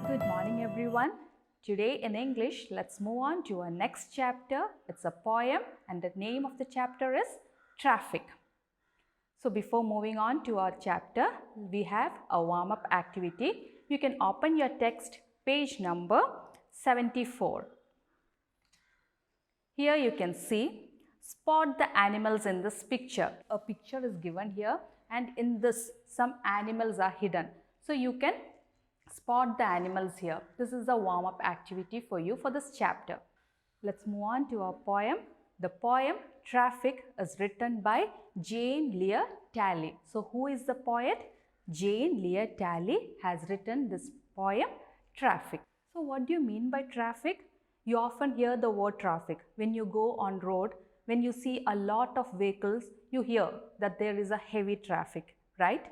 Good morning everyone. Today in English, let's move on to our next chapter. It's a poem and the name of the chapter is Traffic. So before moving on to our chapter, we have a warm-up activity. You can open your text page number 74. Here you can see, spot the animals in this picture. A picture is given here and in this some animals are hidden. So you can spot the animals here. This is a warm-up activity for you for this chapter. Let's move on to our poem. The poem Traffic is written by Jane Lear Talley. So who is the poet? Jane Lear Talley has written this poem Traffic. So what do you mean by traffic? You often hear the word traffic. When you go on road, when you see a lot of vehicles, you hear that there is a heavy traffic, right?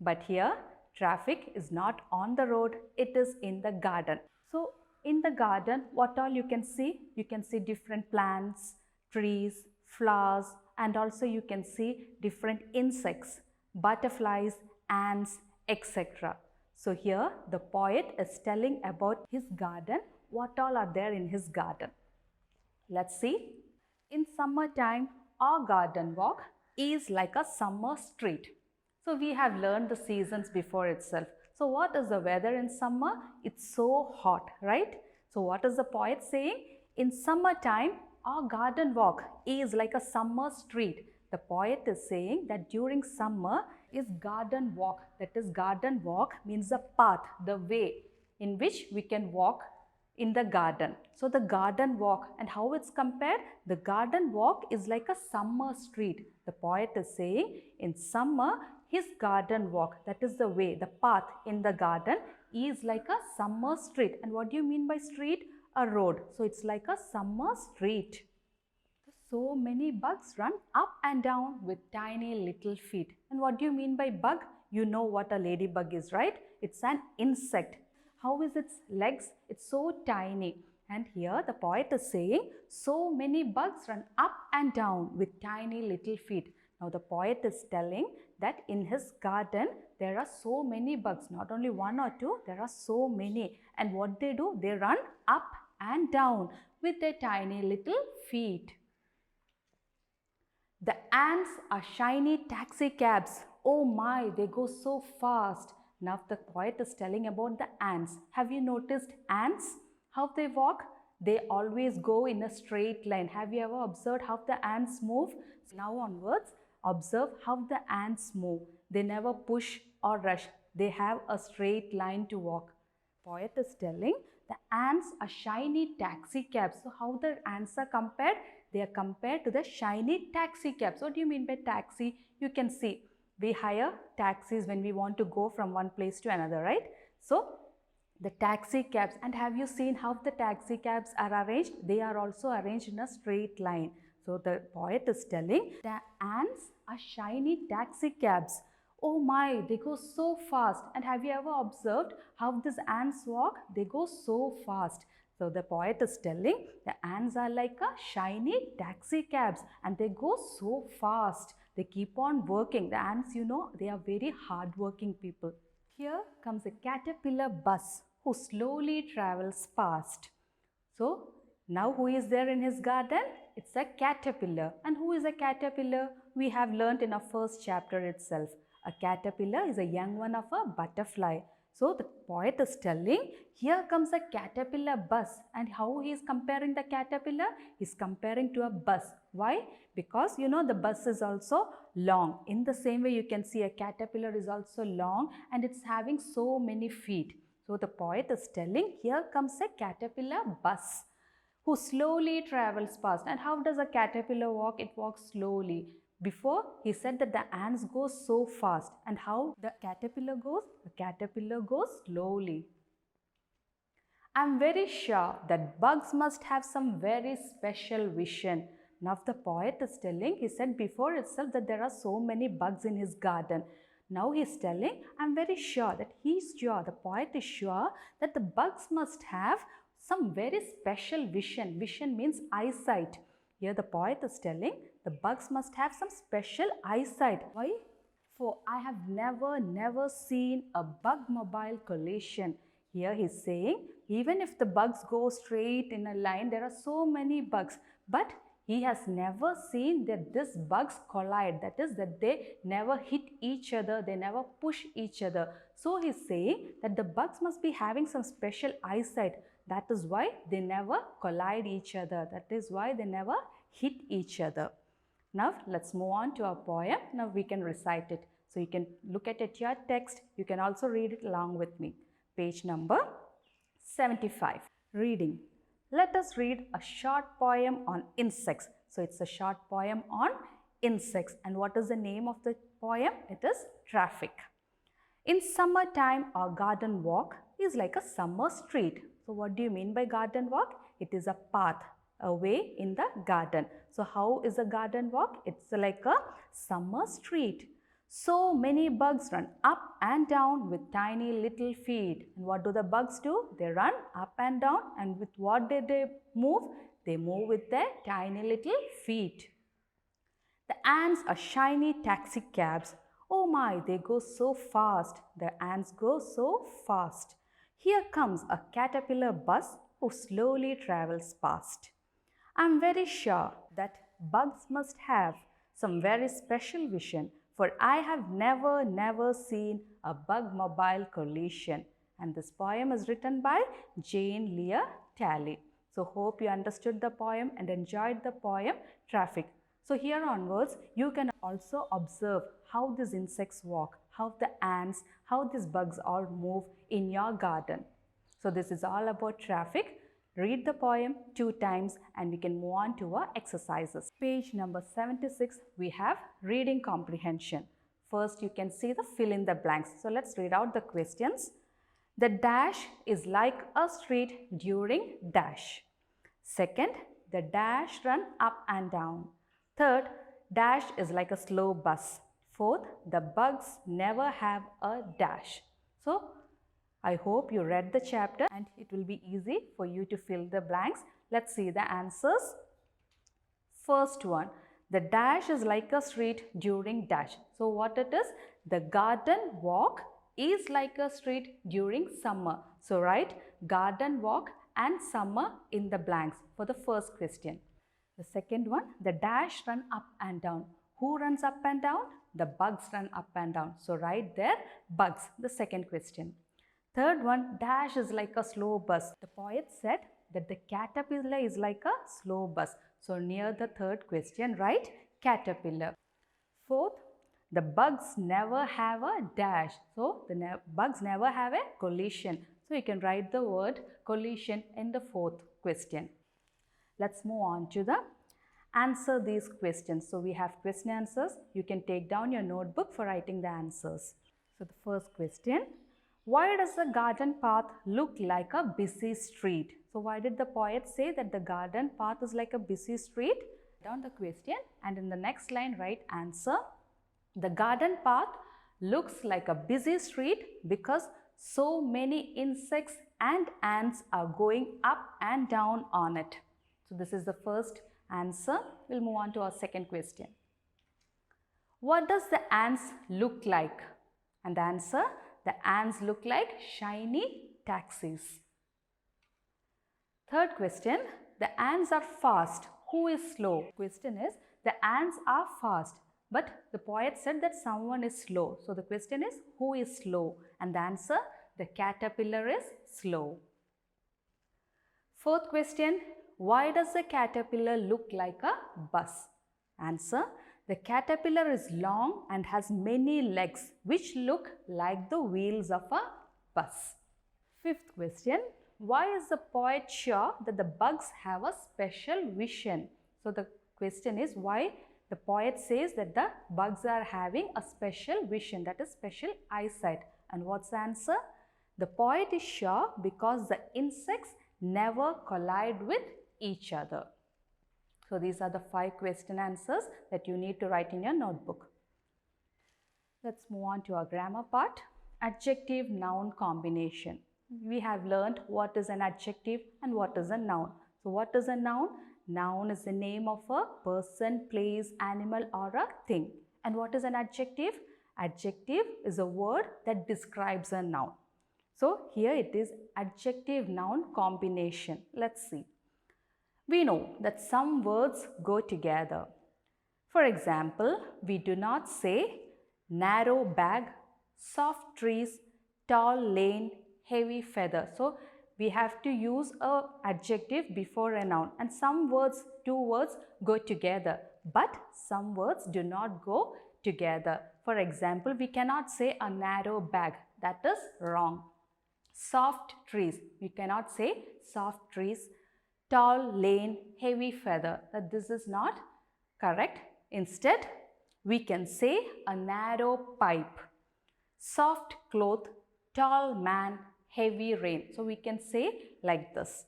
But here, traffic is not on the road, it is in the garden. So in the garden, what all you can see? You can see different plants, trees, flowers, and also you can see different insects, butterflies, ants, etc. So here the poet is telling about his garden, what all are there in his garden. Let's see. In summertime, our garden walk is like a summer street. So we have learned the seasons before itself. So what is the weather in summer? It's so hot, right? So what is the poet saying? In summertime, our garden walk is like a summer street. The poet is saying that during summer is garden walk. That is, garden walk means the path, the way in which we can walk in the garden. So the garden walk, and how it's compared? The garden walk is like a summer street. The poet is saying in summer his garden walk, that is the way, the path in the garden is like a summer street. And what do you mean by street? A road. So it's like a summer street. So many bugs run up and down with tiny little feet. And what do you mean by bug? You know what a ladybug is, right? It's an insect. How is its legs? It's so tiny. And here the poet is saying, so many bugs run up and down with tiny little feet. Now the poet is telling that in his garden there are so many bugs, not only one or two, there are so many. And what they do? They run up and down with their tiny little feet. The ants are shiny taxi cabs. Oh my, they go so fast. Now the poet is telling about the ants. Have you noticed ants? How they walk? They always go in a straight line. Have you ever observed how the ants move? Now onwards, observe how the ants move. They never push or rush. They have a straight line to walk. Poet is telling the ants are shiny taxi cabs. So how the ants are compared? They are compared to the shiny taxi cabs. What do you mean by taxi? You can see we hire taxis when we want to go from one place to another, right? So the taxi cabs, and have you seen how the taxi cabs are arranged? They are also arranged in a straight line. So the poet is telling the ants are shiny taxi cabs. Oh my, they go so fast. And have you ever observed how these ants walk? They go so fast. So the poet is telling the ants are like a shiny taxi cabs and they go so fast. They keep on working. The ants, you know, they are very hardworking people. Here comes a caterpillar bus who slowly travels past. So now who is there in his garden? It's a caterpillar. And who is a caterpillar? We have learnt in our first chapter itself. A caterpillar is a young one of a butterfly. So the poet is telling, here comes a caterpillar bus. And how he is comparing the caterpillar? He is comparing to a bus. Why? Because you know the bus is also long. In the same way you can see a caterpillar is also long and it's having so many feet. So the poet is telling, here comes a caterpillar bus who slowly travels past. And how does a caterpillar walk? It walks slowly. Before he said that the ants go so fast, and how the caterpillar goes? The caterpillar goes slowly. I'm very sure that bugs must have some very special vision. Now the poet is telling, he said before itself that there are so many bugs in his garden. Now he is telling, I'm very sure that the poet is sure that the bugs must have some very special vision. Vision means eyesight. Here the poet is telling the bugs must have some special eyesight. Why? For I have never seen a bug-mobile collision. Here he's saying, even if the bugs go straight in a line, there are so many bugs, but he has never seen that these bugs collide. That is, that they never hit each other, they never push each other. So he's saying that the bugs must be having some special eyesight. That is why they never collide each other. That is why they never hit each other. Now let's move on to our poem. Now we can recite it. So you can look at it, your text. You can also read it along with me. Page number 75. Reading. Let us read a short poem on insects. So it's a short poem on insects. And what is the name of the poem? It is Traffic. In summertime, our garden walk is like a summer street. So what do you mean by garden walk? It is a path, a way in the garden. So how is a garden walk? It's like a summer street. So many bugs run up and down with tiny little feet. And what do the bugs do? They run up and down, and with what did they move? They move with their tiny little feet. The ants are shiny taxi cabs. Oh my, they go so fast. The ants go so fast. Here comes a caterpillar bus who slowly travels past. I'm very sure that bugs must have some very special vision, for I have never seen a bug-mobile collision. And this poem is written by Jane Lear Talley. So hope you understood the poem and enjoyed the poem Traffic. So here onwards, you can also observe how these insects walk, how the ants, how these bugs all move in your garden. So this is all about traffic. Read the poem 2 times and we can move on to our exercises. Page number 76, we have reading comprehension. First, you can see the fill in the blanks. So let's read out the questions. The dash is like a street during dash. Second, the dash run up and down. Third, dash is like a slow bus. Fourth, the bugs never have a dash. So, I hope you read the chapter and it will be easy for you to fill the blanks. Let's see the answers. First one, the dash is like a street during dash. So, what it is? The garden walk is like a street during summer. So, write garden walk and summer in the blanks for the first question. The second one, the dash run up and down. Who runs up and down? The bugs run up and down. So, write there bugs, the second question. Third one, dash is like a slow bus. The poet said that the caterpillar is like a slow bus. So, near the third question, write caterpillar. Fourth, the bugs never have a dash. So, the bugs never have a collision. So, you can write the word collision in the fourth question. Let's move on to the answer these questions. So, we have question answers. You can take down your notebook for writing the answers. So, the first question, why does the garden path look like a busy street? So, why did the poet say that the garden path is like a busy street? Down the question and in the next line write answer. The garden path looks like a busy street because so many insects and ants are going up and down on it. So, this is the first answer. We'll move on to our second question. What does the ants look like? And the answer, the ants look like shiny taxis. Third question, the ants are fast. Who is slow? Question is, the ants are fast, but the poet said that someone is slow. So, the question is, who is slow? And the answer, the caterpillar is slow. Fourth question, why does the caterpillar look like a bus? Answer, the caterpillar is long and has many legs which look like the wheels of a bus. Fifth question, why is the poet sure that the bugs have a special vision? So, the question is why the poet says that the bugs are having a special vision, that is special eyesight. And what's the answer? The poet is sure because the insects never collide with each other. So, these are the 5 question answers that you need to write in your notebook. Let's move on to our grammar part. Adjective noun combination. We have learned what is an adjective and what is a noun. So, what is a noun? Noun is the name of a person, place, animal or a thing. And what is an adjective? Adjective is a word that describes a noun. So here it is adjective noun combination. Let's see. We know that some words go together. For example, we do not say narrow bag, soft trees, tall lane, heavy feather. So we have to use an adjective before a noun, and some words, two words go together, but some words do not go together. For example, we cannot say a narrow bag. That is wrong. Soft trees, we cannot say soft trees. Tall lane, heavy feather, that this is not correct. Instead, we can say a narrow pipe, soft cloth, tall man, heavy rain. So we can say like this.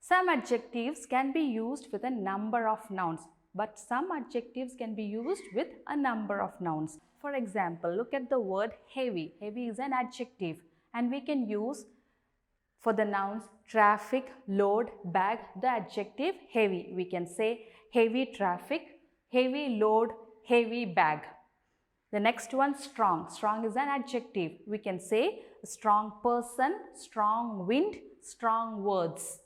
Some adjectives can be used with a number of nouns, but some adjectives can be used with a number of nouns. For example, look at the word heavy. Heavy is an adjective, and we can use for the nouns traffic, load, bag, the adjective heavy. We can say heavy traffic, heavy load, heavy bag. The next one, strong. Strong is an adjective. We can say strong person, strong wind, strong words.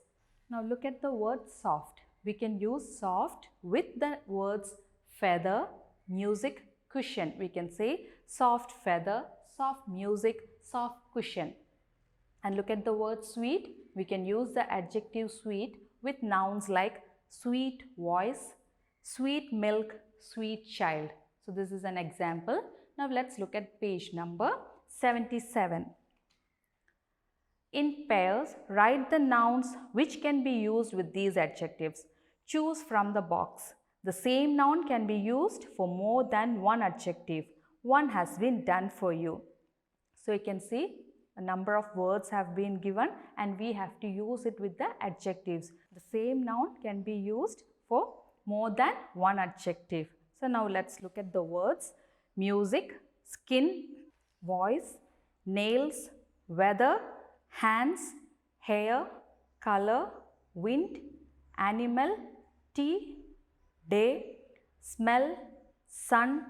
Now look at the word soft. We can use soft with the words feather, music, cushion. We can say soft feather, soft music, soft cushion. And look at the word sweet. We can use the adjective sweet with nouns like sweet voice, sweet milk, sweet child. So this is an example. Now let's look at page number 77. In pairs, write the nouns which can be used with these adjectives. Choose from the box. The same noun can be used for more than one adjective. One has been done for you. So you can see a number of words have been given, and we have to use it with the adjectives. The same noun can be used for more than one adjective. So now let's look at the words music, skin, voice, nails, weather, hands, hair, color, wind, animal, tea, day, smell, sun,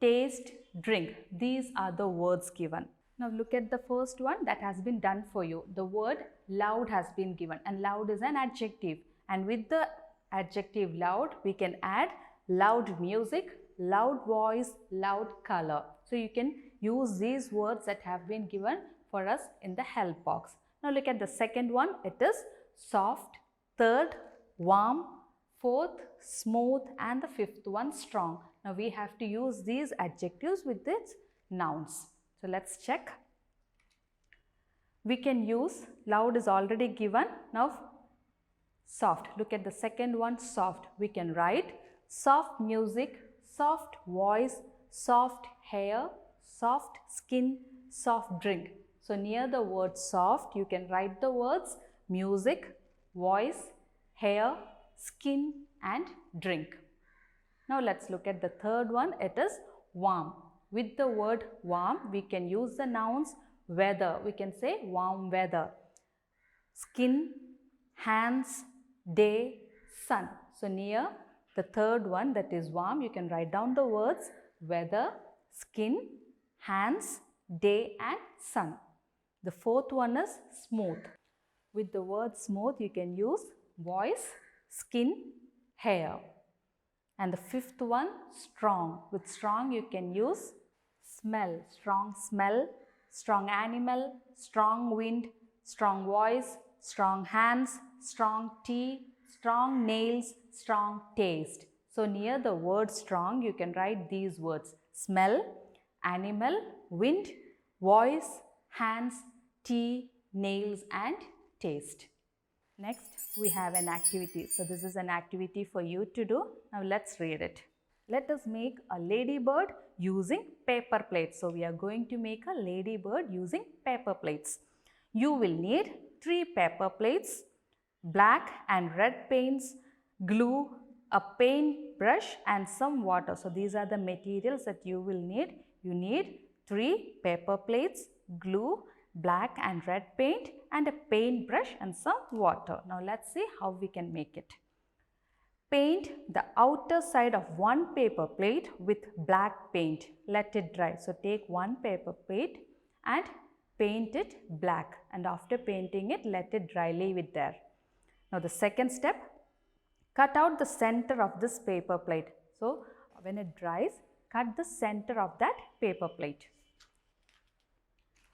taste, drink. These are the words given. Now look at the first one that has been done for you. The word loud has been given, and loud is an adjective, and with the adjective loud we can add loud music, loud voice, loud color. So you can use these words that have been given for us in the help box. Now look at the second one. It is soft, third warm, fourth smooth, and the fifth one strong. Now we have to use these adjectives with its nouns. So let's check. We can use loud is already given. Now soft. Look at the second one, soft. We can write soft music, soft voice, soft hair, soft skin, soft drink. So near the word soft, you can write the words music, voice, hair, skin, and drink. Now let's look at the third one. It is warm. With the word warm, we can use the nouns weather. We can say warm weather, skin, hands, day, sun. So near the third one, that is warm, you can write down the words weather, skin, hands, day, and sun. The fourth one is smooth. With the word smooth, you can use voice, skin, hair. And the fifth one, strong. With strong, you can use smell, strong animal, strong wind, strong voice, strong hands, strong tea, strong nails, strong taste. So near the word strong, you can write these words smell, animal, wind, voice, hands, tea, nails, and taste. Next, we have an activity. So this is an activity for you to do. Now let's read it. Let us make a ladybird using paper plates. So we are going to make a ladybird using paper plates. You will need 3 paper plates, black and red paints, glue, a paint brush, and some water. So these are the materials that you will need. You need 3 paper plates, glue, black and red paint, and a paint brush and some water. Now let's see how we can make it. Paint the outer side of one paper plate with black paint. Let it dry. So take one paper plate and paint it black, and after painting it, let it dry, leave it there. Now the second step, cut out the center of this paper plate. So when it dries, cut the center of that paper plate.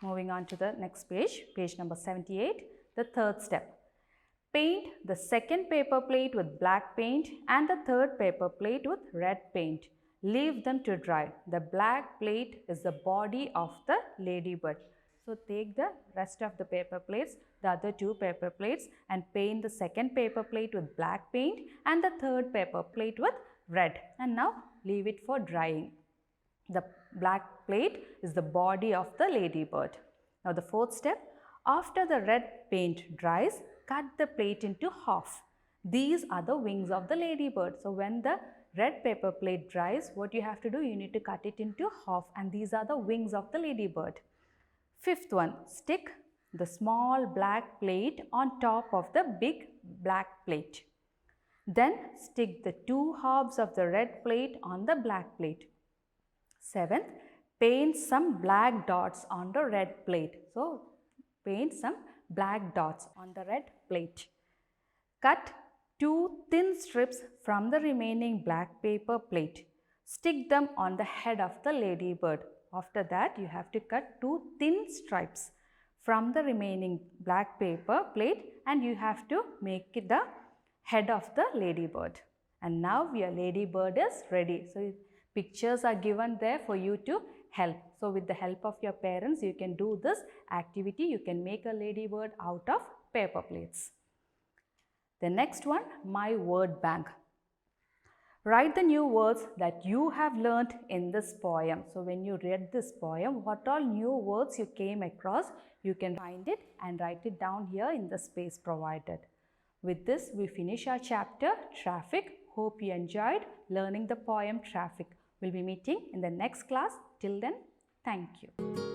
Moving on to the next page, page number 78, the third step. Paint the second paper plate with black paint and the third paper plate with red paint. Leave them to dry. The black plate is the body of the ladybird. So take the rest of the paper plates, the other two paper plates, and paint the second paper plate with black paint and the third paper plate with red. And now leave it for drying. The black plate is the body of the ladybird. Now the fourth step, after the red paint dries, cut the plate into half. These are the wings of the ladybird. So when the red paper plate dries, what you have to do, you need to cut it into half, and these are the wings of the ladybird. Fifth one, stick the small black plate on top of the big black plate. Then stick the two halves of the red plate on the black plate. Seventh, paint some black dots on the red plate. So paint some black dots on the red plate. Cut two thin strips from the remaining black paper plate. Stick them on the head of the ladybird. After that, you have to cut two thin stripes from the remaining black paper plate, and you have to make it the head of the ladybird. And now your ladybird is ready. So pictures are given there for you to help. So with the help of your parents, you can do this activity. You can make a ladybird out of paper plates. The next one, my word bank. Write the new words that you have learnt in this poem. So when you read this poem, what all new words you came across, you can find it and write it down here in the space provided. With this, we finish our chapter, Traffic. Hope you enjoyed learning the poem Traffic. We'll be meeting in the next class. Till then, thank you.